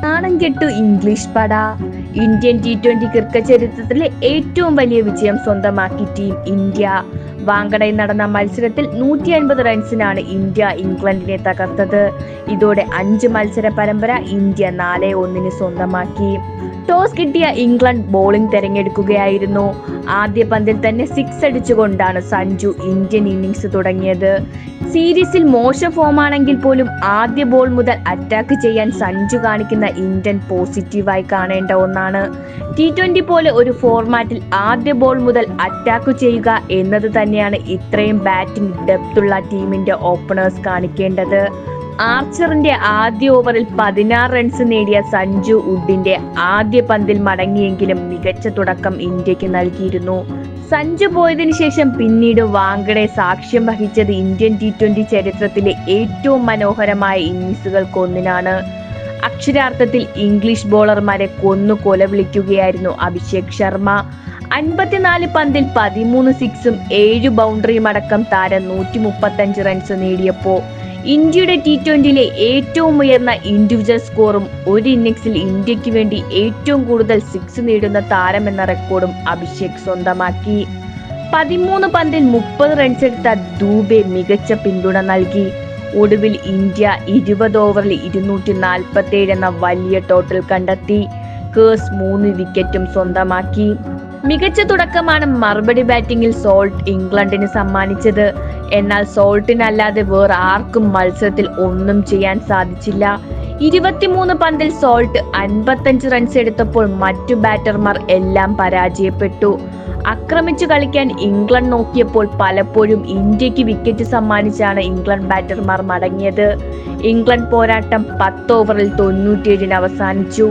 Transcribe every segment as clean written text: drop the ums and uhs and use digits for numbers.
നാണം കെട്ടു ഇംഗ്ലീഷ് പട. ഇന്ത്യൻ T20 ക്രിക്കറ്റ് ചരിത്രത്തിലെ ഏറ്റവും വലിയ വിജയം സ്വന്തമാക്കി ടീം ഇന്ത്യ. വാങ്കഡയിൽ നടന്ന മത്സരത്തിൽ 150 റൺസിനാണ് ഇന്ത്യ ഇംഗ്ലണ്ടിനെ തകർത്തത്. ഇതോടെ 5 മത്സര പരമ്പര ഇന്ത്യ 4-1 സ്വന്തമാക്കി. ടോസ് കിട്ടിയ ഇംഗ്ലണ്ട് ബോളിംഗ് തെരഞ്ഞെടുക്കുകയായിരുന്നു. ആദ്യ പന്തിൽ തന്നെ 6 അടിച്ചുകൊണ്ടാണ് സഞ്ജു ഇന്ത്യൻ ഇന്നിംഗ്സ് തുടങ്ങിയത്. സീരീസിൽ മോശം ഫോമാണെങ്കിൽ പോലും ആദ്യ ബോൾ മുതൽ അറ്റാക്ക് ചെയ്യാൻ സഞ്ജു കാണിക്കുന്ന ഇന്ത്യൻ പോസിറ്റീവായി കാണേണ്ട ഒന്നാണ്. T20 പോലെ ഒരു ഫോർമാറ്റിൽ ആദ്യ ബോൾ മുതൽ അറ്റാക്ക് ചെയ്യുക എന്നത് തന്നെയാണ് ഇത്രയും ബാറ്റിംഗ് ഡെപ്തുള്ള ടീമിന്റെ ഓപ്പണേഴ്സ് കാണിക്കേണ്ടത്. ആർച്ചറിന്റെ ആദ്യ ഓവറിൽ 16 റൺസ് നേടിയ സഞ്ജു വുഡിന്റെ ആദ്യ പന്തിൽ മടങ്ങിയെങ്കിലും മികച്ച തുടക്കം ഇന്ത്യക്ക് നൽകിയിരുന്നു. സഞ്ജു പോയതിനു ശേഷം പിന്നീട് വാങ്കഡെ സാക്ഷ്യം വഹിച്ചത് ഇന്ത്യൻ T20 ചരിത്രത്തിലെ ഏറ്റവും മനോഹരമായ ഇന്നിംഗ്സുകൾക്കൊന്നിനാണ്. അക്ഷരാർത്ഥത്തിൽ ഇംഗ്ലീഷ് ബോളർമാരെ കൊന്നു കൊലവിളിക്കുകയായിരുന്നു അഭിഷേക് ശർമ്മ. 54 പന്തിൽ 13 സിക്സും 7 ബൗണ്ടറിയും അടക്കം താരം 135 റൺസ് നേടിയപ്പോൾ ഇന്ത്യയുടെ T20യിലെ ഏറ്റവും ഉയർന്ന ഇൻഡിവിജ്വൽ സ്കോറും ഒരു ഇന്നിംഗ്സിൽ ഇന്ത്യക്ക് വേണ്ടി ഏറ്റവും കൂടുതൽ 6 നേടുന്ന താരമെന്ന റെക്കോർഡും അഭിഷേക് സ്വന്തമാക്കി. 13 പന്തിൽ 30 റൺസ് എടുത്ത ദൂബെ മികച്ച പിന്തുണ നൽകി. ഒടുവിൽ ഇന്ത്യ 20 ഓവറിൽ 247 എന്ന വലിയ ടോട്ടൽ കണ്ടെത്തി. കേഴ്സ് 3 വിക്കറ്റും സ്വന്തമാക്കി. മികച്ച തുടക്കമാണ് മറുപടി ബാറ്റിംഗിൽ സോൾട്ട് ഇംഗ്ലണ്ടിന് സമ്മാനിച്ചത്. എന്നാൽ സോൾട്ടിനല്ലാതെ വേറെ ആർക്കും മത്സരത്തിൽ ഒന്നും ചെയ്യാൻ സാധിച്ചില്ല. 23 പന്തിൽ സോൾട്ട് 55 റൺസ് എടുത്തപ്പോൾ മറ്റു ബാറ്റർമാർ എല്ലാം പരാജയപ്പെട്ടു. ആക്രമിച്ചു കളിക്കാൻ ഇംഗ്ലണ്ട് നോക്കിയപ്പോൾ പലപ്പോഴും ഇന്ത്യക്ക് വിക്കറ്റ് സമ്മാനിച്ചാണ് ഇംഗ്ലണ്ട് ബാറ്റർമാർ മടങ്ങിയത്. ഇംഗ്ലണ്ട് പോരാട്ടം 10 ഓവറിൽ 97 അവസാനിച്ചു.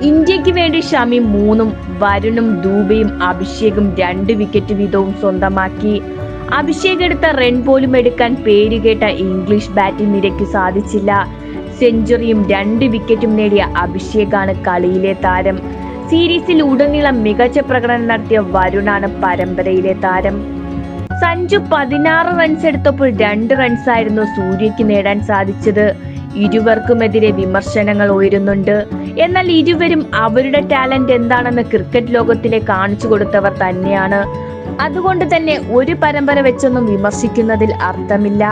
ഇന്ത്യക്ക് വേണ്ടി ഷമി 3ഉം വരുണും ദൂബയും അഭിഷേകും 2 വിക്കറ്റ് വീതവും സ്വന്തമാക്കി. അഭിഷേക് എടുത്ത റൺ പോലും എടുക്കാൻ പേരുകേട്ട ഇംഗ്ലീഷ് ബാറ്റിംഗ് നിരയ്ക്ക് സാധിച്ചില്ല. സെഞ്ചുറിയും 2 വിക്കറ്റും നേടിയ അഭിഷേകാണ് കളിയിലെ താരം. സീരീസിൽ ഉടനീളം മികച്ച പ്രകടനം നടത്തിയ വരുണാണ് പരമ്പരയിലെ താരം. സഞ്ജു 16 റൺസ് എടുത്തപ്പോൾ 2 റൺസായിരുന്നു സൂര്യയ്ക്ക് നേടാൻ സാധിച്ചത്. ഇരുവർക്കുമെതിരെ വിമർശനങ്ങൾ ഉയരുന്നുണ്ട്. എന്നാൽ ഇരുവരും അവരുടെ ടാലന്റ് എന്താണെന്ന് ക്രിക്കറ്റ് ലോകത്തിലെ കാണിച്ചു കൊടുത്തവർ തന്നെയാണ്. അതുകൊണ്ട് തന്നെ ഒരു പരമ്പര വെച്ചൊന്നും വിമർശിക്കുന്നതിൽ അർത്ഥമില്ല.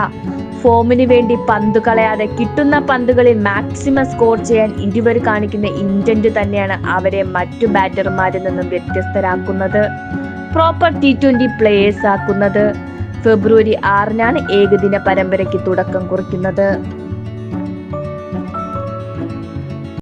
ഫോമിന് വേണ്ടി പന്ത് കളയാതെ കിട്ടുന്ന പന്തുകളിൽ മാക്സിമം സ്കോർ ചെയ്യാൻ ഇരുവർ കാണിക്കുന്ന ഇന്റന്റ് തന്നെയാണ് അവരെ മറ്റു ബാറ്റർമാരിൽ നിന്നും വ്യത്യസ്തരാക്കുന്നത്, പ്രോപ്പർ T20 പ്ലേയേഴ്സ് ആക്കുന്നത്. ഫെബ്രുവരി 6-നാണ് ഏകദിന പരമ്പരയ്ക്ക് തുടക്കം കുറിക്കുന്നത്.